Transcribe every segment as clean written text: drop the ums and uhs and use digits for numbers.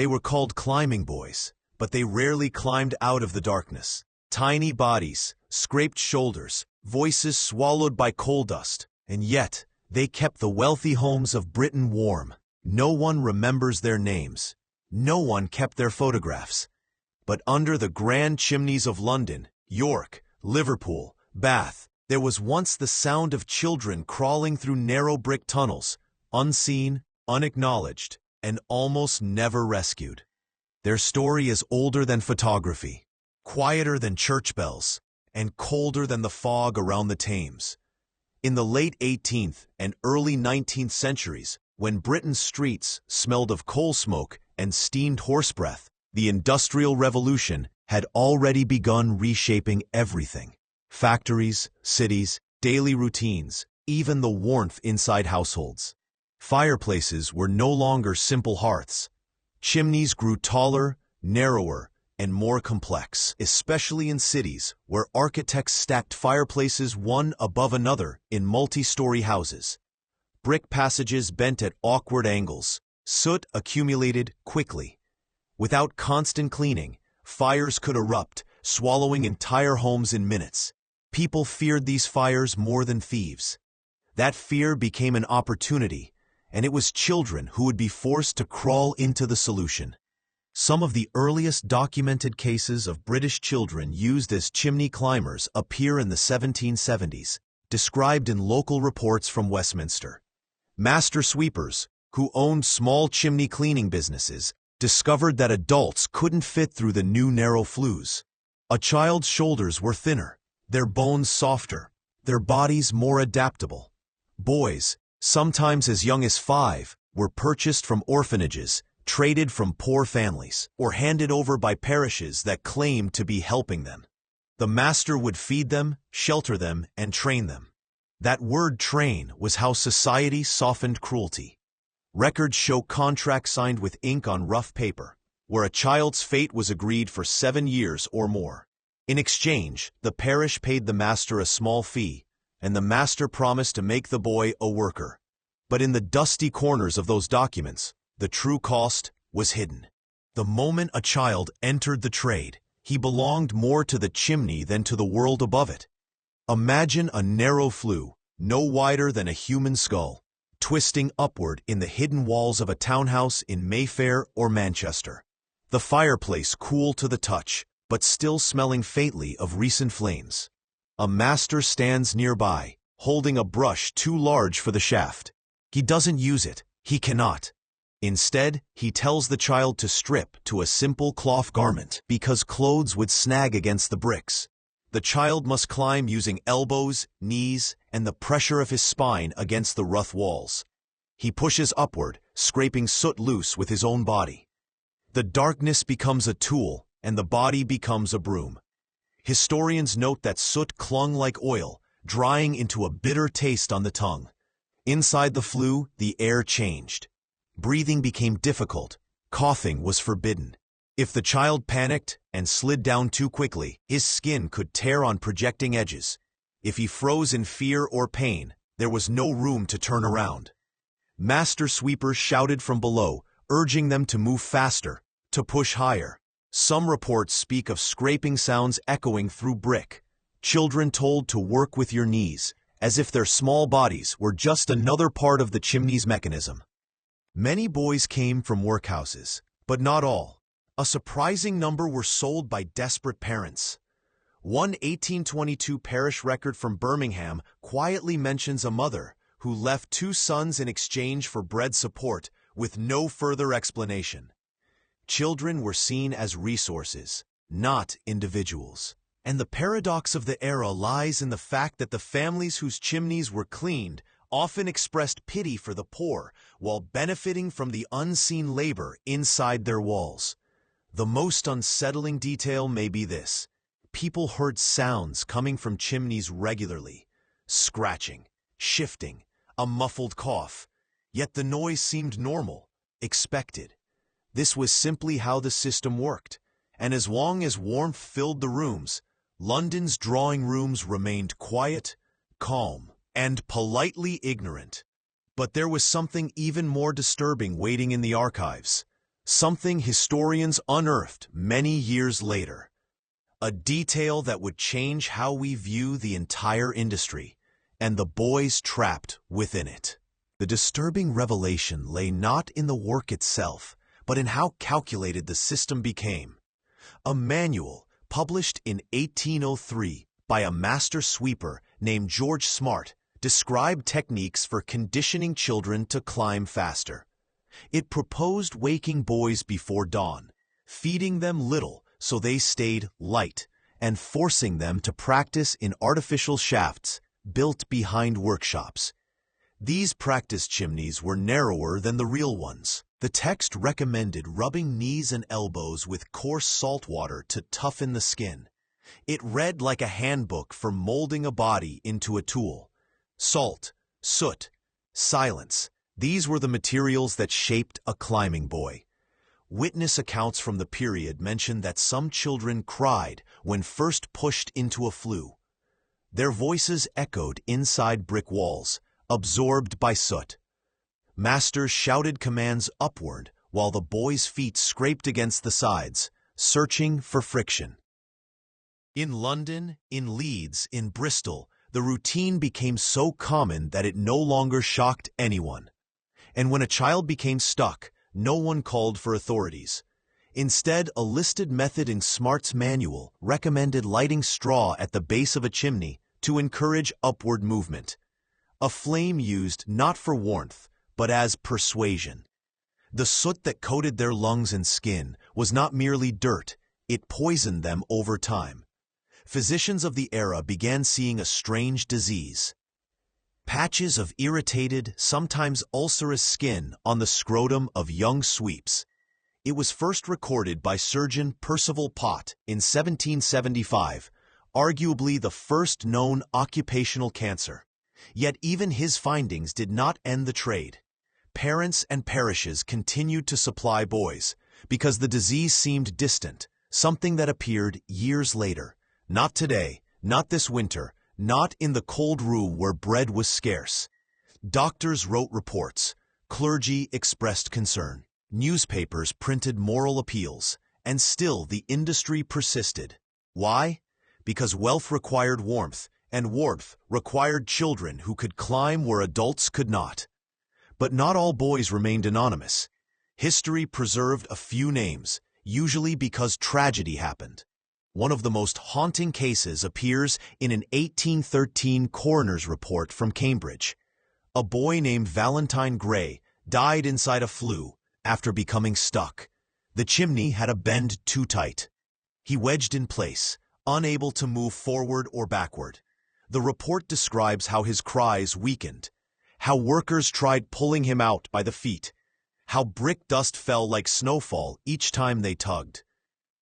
They were called climbing boys, but they rarely climbed out of the darkness. Tiny bodies, scraped shoulders, voices swallowed by coal dust, and yet they kept the wealthy homes of Britain warm. No one remembers their names. No one kept their photographs. But under the grand chimneys of London, York, Liverpool, Bath, there was once the sound of children crawling through narrow brick tunnels, unseen, unacknowledged, and almost never rescued. Their story is older than photography, quieter than church bells, and colder than the fog around the Thames. In the late 18th and early 19th centuries, when Britain's streets smelled of coal smoke and steamed horse breath, the Industrial Revolution had already begun reshaping everything. Factories, cities, daily routines, even the warmth inside households. Fireplaces were no longer simple hearths. Chimneys grew taller, narrower, and more complex, especially in cities where architects stacked fireplaces one above another in multi-story houses. Brick passages bent at awkward angles. Soot accumulated quickly. Without constant cleaning, fires could erupt, swallowing entire homes in minutes. People feared these fires more than thieves. That fear became an opportunity, and it was children who would be forced to crawl into the solution. Some of the earliest documented cases of British children used as chimney climbers appear in the 1770s, described in local reports from Westminster. Master sweepers, who owned small chimney cleaning businesses, discovered that adults couldn't fit through the new narrow flues. A child's shoulders were thinner, their bones softer, their bodies more adaptable. Boys, sometimes as young as 5, were purchased from orphanages, traded from poor families, or handed over by parishes that claimed to be helping them. The master would feed them, shelter them, and train them. That word train was how society softened cruelty. Records show contracts signed with ink on rough paper, where a child's fate was agreed for 7 years or more. In exchange, the parish paid the master a small fee, and the master promised to make the boy a worker. But in the dusty corners of those documents, the true cost was hidden. The moment a child entered the trade, he belonged more to the chimney than to the world above it. Imagine a narrow flue, no wider than a human skull, twisting upward in the hidden walls of a townhouse in Mayfair or Manchester. The fireplace cool to the touch, but still smelling faintly of recent flames. A master stands nearby, holding a brush too large for the shaft. He doesn't use it. He cannot. Instead, he tells the child to strip to a simple cloth garment because clothes would snag against the bricks. The child must climb using elbows, knees, and the pressure of his spine against the rough walls. He pushes upward, scraping soot loose with his own body. The darkness becomes a tool, and the body becomes a broom. Historians note that soot clung like oil, drying into a bitter taste on the tongue. Inside the flue, the air changed. Breathing became difficult. Coughing was forbidden. If the child panicked and slid down too quickly, his skin could tear on projecting edges. If he froze in fear or pain, there was no room to turn around. Master sweepers shouted from below, urging them to move faster, to push higher. Some reports speak of scraping sounds echoing through brick. Children told to work with your knees, as if their small bodies were just another part of the chimney's mechanism. Many boys came from workhouses, but not all. A surprising number were sold by desperate parents. One 1822 parish record from Birmingham quietly mentions a mother who left 2 sons in exchange for bread support with no further explanation. Children were seen as resources, not individuals. And the paradox of the era lies in the fact that the families whose chimneys were cleaned often expressed pity for the poor while benefiting from the unseen labor inside their walls. The most unsettling detail may be this. People heard sounds coming from chimneys regularly. Scratching, shifting, a muffled cough. Yet the noise seemed normal, expected. This was simply how the system worked. And as long as warmth filled the rooms, London's drawing rooms remained quiet, calm, and politely ignorant. But there was something even more disturbing waiting in the archives. something historians unearthed many years later. A detail that would change how we view the entire industry and the boys trapped within it. The disturbing revelation lay not in the work itself, but in how calculated the system became. A manual published in 1803 by a master sweeper named George Smart described techniques for conditioning children to climb faster. It proposed waking boys before dawn, feeding them little so they stayed light, and forcing them to practice in artificial shafts built behind workshops. These practice chimneys were narrower than the real ones. The text recommended rubbing knees and elbows with coarse salt water to toughen the skin. It read like a handbook for molding a body into a tool. Salt, soot, silence. These were the materials that shaped a climbing boy. Witness accounts from the period mention that some children cried when first pushed into a flue. Their voices echoed inside brick walls, absorbed by soot. Masters shouted commands upward while the boys' feet scraped against the sides, searching for friction. In London, in Leeds, in Bristol, the routine became so common that it no longer shocked anyone. And when a child became stuck, no one called for authorities. Instead, a listed method in Smart's manual recommended lighting straw at the base of a chimney to encourage upward movement. A flame used not for warmth, but as persuasion. The soot that coated their lungs and skin was not merely dirt, it poisoned them over time. Physicians of the era began seeing a strange disease. Patches of irritated, sometimes ulcerous skin on the scrotum of young sweeps. It was first recorded by surgeon Percival Pott in 1775, arguably the first known occupational cancer. Yet even his findings did not end the trade. Parents and parishes continued to supply boys, because the disease seemed distant, something that appeared years later. Not today, not this winter, not in the cold room where bread was scarce. Doctors wrote reports, clergy expressed concern, newspapers printed moral appeals, and still the industry persisted. Why? Because wealth required warmth, and warmth required children who could climb where adults could not. But not all boys remained anonymous. History preserved a few names, usually because tragedy happened. One of the most haunting cases appears in an 1813 coroner's report from Cambridge. A boy named Valentine Gray died inside a flue after becoming stuck. The chimney had a bend too tight. He wedged in place, unable to move forward or backward. The report describes how his cries weakened, how workers tried pulling him out by the feet, how brick dust fell like snowfall each time they tugged.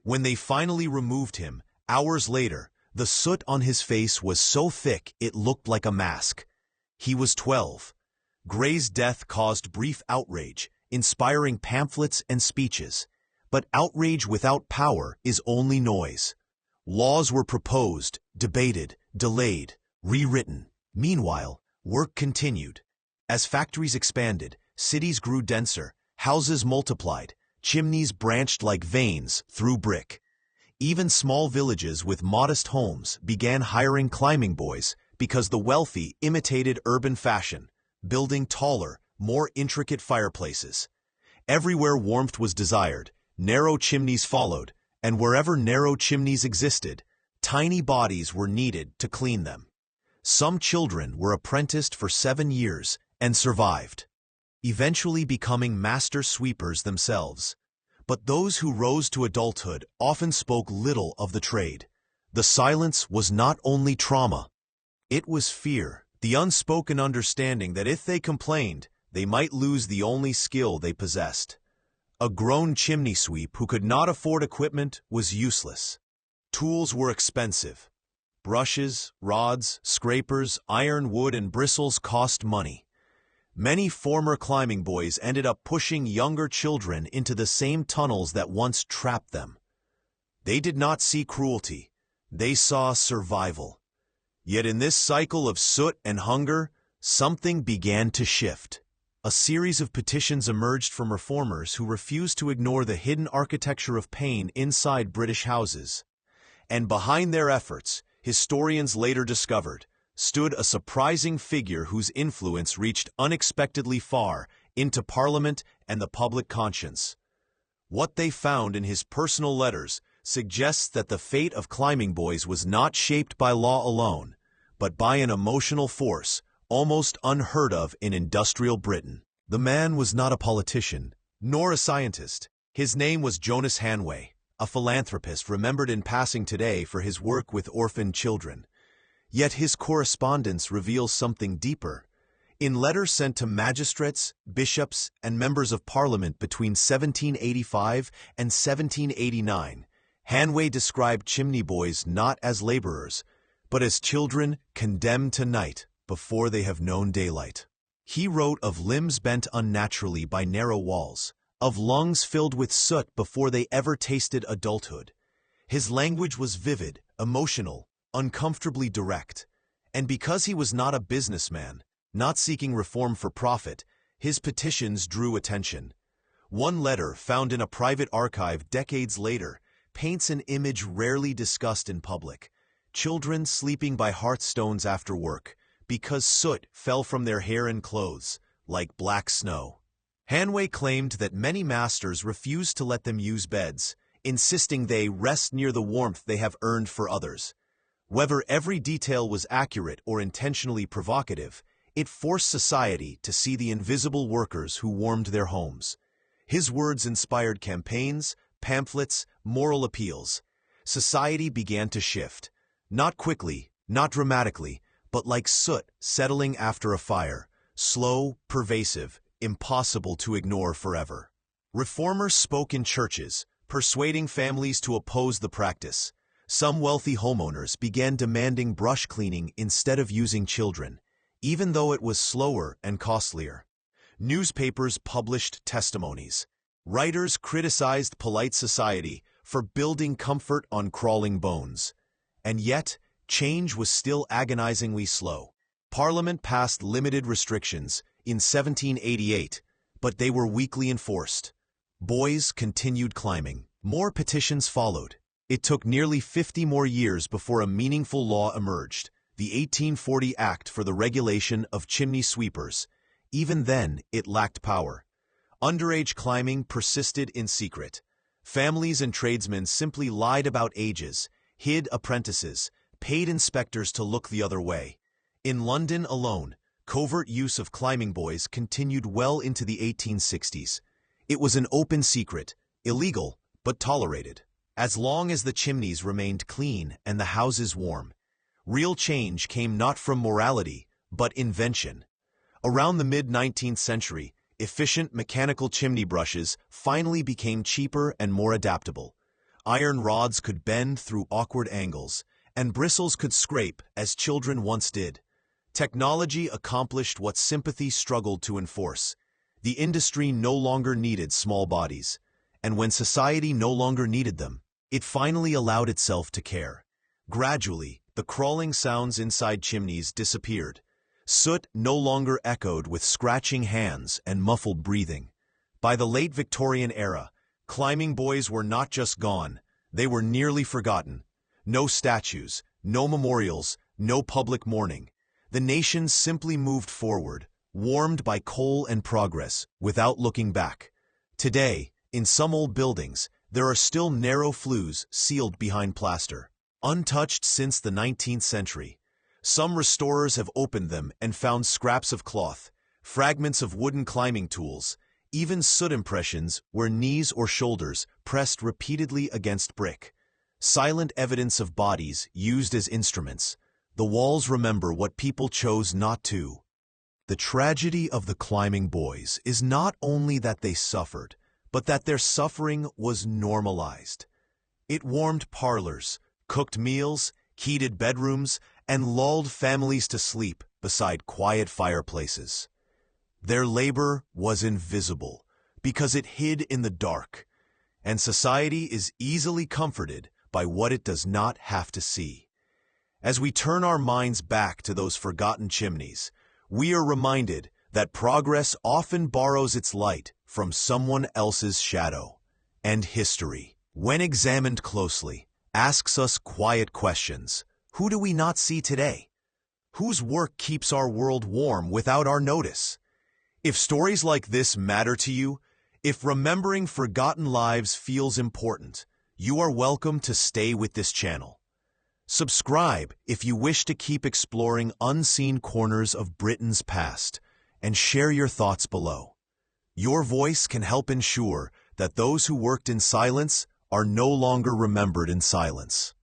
When they finally removed him, hours later, the soot on his face was so thick it looked like a mask. He was 12. Gray's death caused brief outrage, inspiring pamphlets and speeches. But outrage without power is only noise. Laws were proposed, debated, delayed, rewritten. Meanwhile, work continued. As factories expanded, cities grew denser, houses multiplied, chimneys branched like veins through brick. Even small villages with modest homes began hiring climbing boys because the wealthy imitated urban fashion, building taller, more intricate fireplaces. Everywhere warmth was desired, narrow chimneys followed, and wherever narrow chimneys existed, tiny bodies were needed to clean them. Some children were apprenticed for 7 years and survived, eventually becoming master sweepers themselves. But those who rose to adulthood often spoke little of the trade. The silence was not only trauma. It was fear, the unspoken understanding that if they complained, they might lose the only skill they possessed. A grown chimney sweep who could not afford equipment was useless. Tools were expensive. Brushes, rods, scrapers, iron, wood, and bristles cost money. Many former climbing boys ended up pushing younger children into the same tunnels that once trapped them. They did not see cruelty. They saw survival. Yet in this cycle of soot and hunger, something began to shift. a series of petitions emerged from reformers who refused to ignore the hidden architecture of pain inside British houses. And behind their efforts, historians later discovered, stood a surprising figure whose influence reached unexpectedly far into Parliament and the public conscience. What they found in his personal letters suggests that the fate of climbing boys was not shaped by law alone, but by an emotional force almost unheard of in industrial Britain. The man was not a politician, nor a scientist. His name was Jonas Hanway, a philanthropist remembered in passing today for his work with orphaned children. Yet his correspondence reveals something deeper. In letters sent to magistrates, bishops, and members of Parliament between 1785 and 1789, Hanway described chimney boys not as laborers, but as children condemned to night before they have known daylight. He wrote of limbs bent unnaturally by narrow walls, of lungs filled with soot before they ever tasted adulthood. His language was vivid, emotional, uncomfortably direct, and because he was not a businessman, not seeking reform for profit, his petitions drew attention. One letter, found in a private archive decades later, paints an image rarely discussed in public: children sleeping by hearthstones after work, because soot fell from their hair and clothes, like black snow. Hanway claimed that many masters refused to let them use beds, insisting they rest near the warmth they have earned for others. Whether every detail was accurate or intentionally provocative, it forced society to see the invisible workers who warmed their homes. His words inspired campaigns, pamphlets, moral appeals. Society began to shift. Not quickly, not dramatically, but like soot settling after a fire, slow, pervasive, impossible to ignore forever. Reformers spoke in churches, persuading families to oppose the practice. Some wealthy homeowners began demanding brush cleaning instead of using children, even though it was slower and costlier. Newspapers published testimonies. Writers criticized polite society for building comfort on crawling bones. And yet, change was still agonizingly slow. Parliament passed limited restrictions in 1788, but they were weakly enforced. Boys continued climbing. More petitions followed. It took nearly 50 more years before a meaningful law emerged, the 1840 Act for the Regulation of Chimney Sweepers. Even then, it lacked power. Underage climbing persisted in secret. Families and tradesmen simply lied about ages, hid apprentices, paid inspectors to look the other way. In London alone, covert use of climbing boys continued well into the 1860s. It was an open secret, illegal, but tolerated. As long as the chimneys remained clean and the houses warm. Real change came not from morality, but invention. Around the mid-19th century, efficient mechanical chimney brushes finally became cheaper and more adaptable. Iron rods could bend through awkward angles, and bristles could scrape as children once did. Technology accomplished what sympathy struggled to enforce. The industry no longer needed small bodies, and when society no longer needed them, it finally allowed itself to care. Gradually, the crawling sounds inside chimneys disappeared. Soot no longer echoed with scratching hands and muffled breathing. By the late Victorian era, climbing boys were not just gone, they were nearly forgotten. No statues, no memorials, no public mourning. The nation simply moved forward, warmed by coal and progress, without looking back. Today, in some old buildings, there are still narrow flues sealed behind plaster, untouched since the 19th century. Some restorers have opened them and found scraps of cloth, fragments of wooden climbing tools, even soot impressions where knees or shoulders pressed repeatedly against brick. Silent evidence of bodies used as instruments. The walls remember what people chose not to. The tragedy of the climbing boys is not only that they suffered, but that their suffering was normalized. It warmed parlors, cooked meals, heated bedrooms, and lulled families to sleep beside quiet fireplaces. Their labor was invisible because it hid in the dark, and society is easily comforted by what it does not have to see. As we turn our minds back to those forgotten chimneys, we are reminded that progress often borrows its light from someone else's shadow. And history, when examined closely, asks us quiet questions. Who do we not see today? Whose work keeps our world warm without our notice? If stories like this matter to you, if remembering forgotten lives feels important, you are welcome to stay with this channel. Subscribe if you wish to keep exploring unseen corners of Britain's past, and share your thoughts below. Your voice can help ensure that those who worked in silence are no longer remembered in silence.